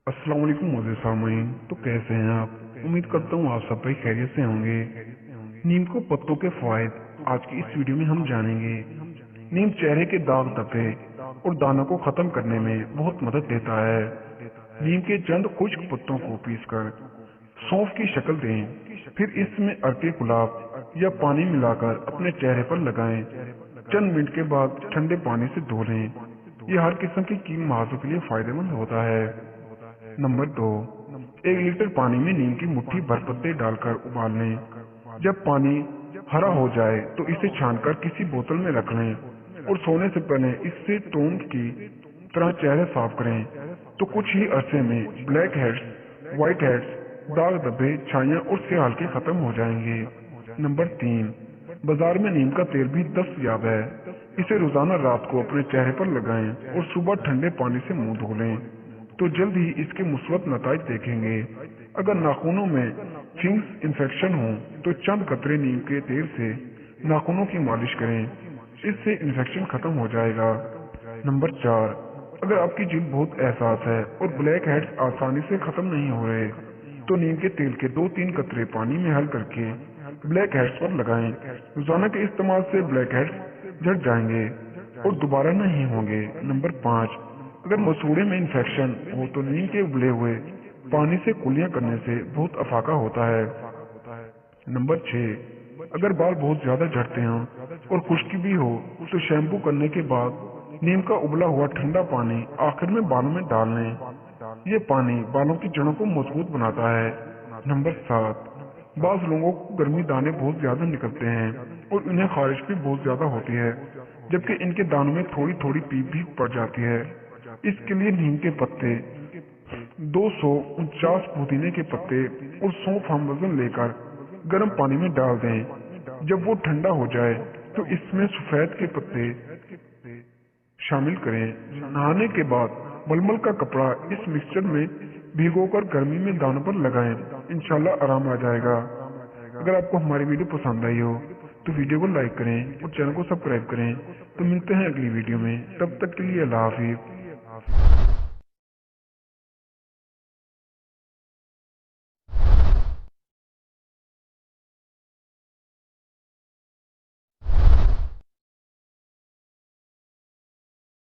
अस्सलाम वालेकुम मोज़े सामईन। तो कैसे हैं आप? उम्मीद करता हूँ आप सब भाई खैरियत से होंगे। नीम को पत्तों के फायदे आज की इस वीडियो में हम जानेंगे। नीम चेहरे के दाग धब्बे और दानों को खत्म करने में बहुत मदद देता है। नीम के चंद खुश्क पत्तों को पीसकर सौंफ की शक्ल दें, फिर इसमें अर्के गुलाब या पानी मिलाकर अपने चेहरे पर लगाएं। चंद मिनट के बाद ठंडे पानी से धो लें। यह हर किस्म की कील मुहासों के लिए फायदेमंद होता है। नंबर 2, 1 लीटर पानी में नीम की मुट्ठी भर पत्ते डालकर उबाल लें। जब पानी हरा हो जाए तो इसे छानकर किसी बोतल में रख लें और सोने से पहले इससे टोन की तरह चेहरा साफ करें तो कुछ ही अरसे में ब्लैक हेड्स, व्हाइट हेड्स, दाग धब्बे, छाइयाँ और सियाह हल्के खत्म हो जाएंगे। नंबर 3, बाजार में नीम का तेल भी दस्तयाब है। इसे रोजाना रात को अपने चेहरे पर लगाएं और सुबह ठंडे पानी से मुंह धो लें तो जल्द ही इसके मुस्बत नताइज देखेंगे। अगर नाखूनों में फिंग्स इन्फेक्शन हो तो चंद कतरे नीम के तेल से नाखूनों की मालिश करें, इससे इन्फेक्शन खत्म हो जाएगा। नंबर 4, अगर आपकी जिल्द बहुत एहसास है और ब्लैक हेड्स आसानी से खत्म नहीं हो रहे तो नीम के तेल के 2-3 कतरे पानी में हल करके ब्लैक हेड्स पर लगाएं। रोजाना के इस्तेमाल से ब्लैक हेड्स झड़ जाएंगे और दोबारा नहीं होंगे। नंबर 5, अगर मसूड़े में इन्फेक्शन हो तो नीम के उबले हुए पानी से कुलियां करने से बहुत अफाका होता है। नंबर 6, अगर बाल बहुत ज्यादा झड़ते हों और खुश्की भी हो तो शैम्पू करने के बाद नीम का उबला हुआ ठंडा पानी आखिर में बालों में डाल लें। ये पानी बालों की जड़ों को मजबूत बनाता है। नंबर 7, बाज लोगों को गर्मी दाने बहुत ज्यादा निकलते हैं और उन्हें खारिश भी बहुत ज्यादा होती है, जबकि इनके दानों में थोड़ी थोड़ी पीप भी पड़ जाती है। इसके लिए नीम के पत्ते, 249 पुदीने के पत्ते और सौंफ हम वजन लेकर गर्म पानी में डाल दें। जब वो ठंडा हो जाए तो इसमें सफेद के पत्ते शामिल करें। नहाने के बाद मलमल का कपड़ा इस मिक्सचर में भिगोकर गर्मी में दानों पर लगाएं, इंशाल्लाह आराम आ जाएगा। अगर आपको हमारी वीडियो पसंद आई हो तो वीडियो को लाइक करें और चैनल को सब्सक्राइब करें। तो मिलते हैं अगली वीडियो में, तब तक के लिए अल्लाह हाफिज।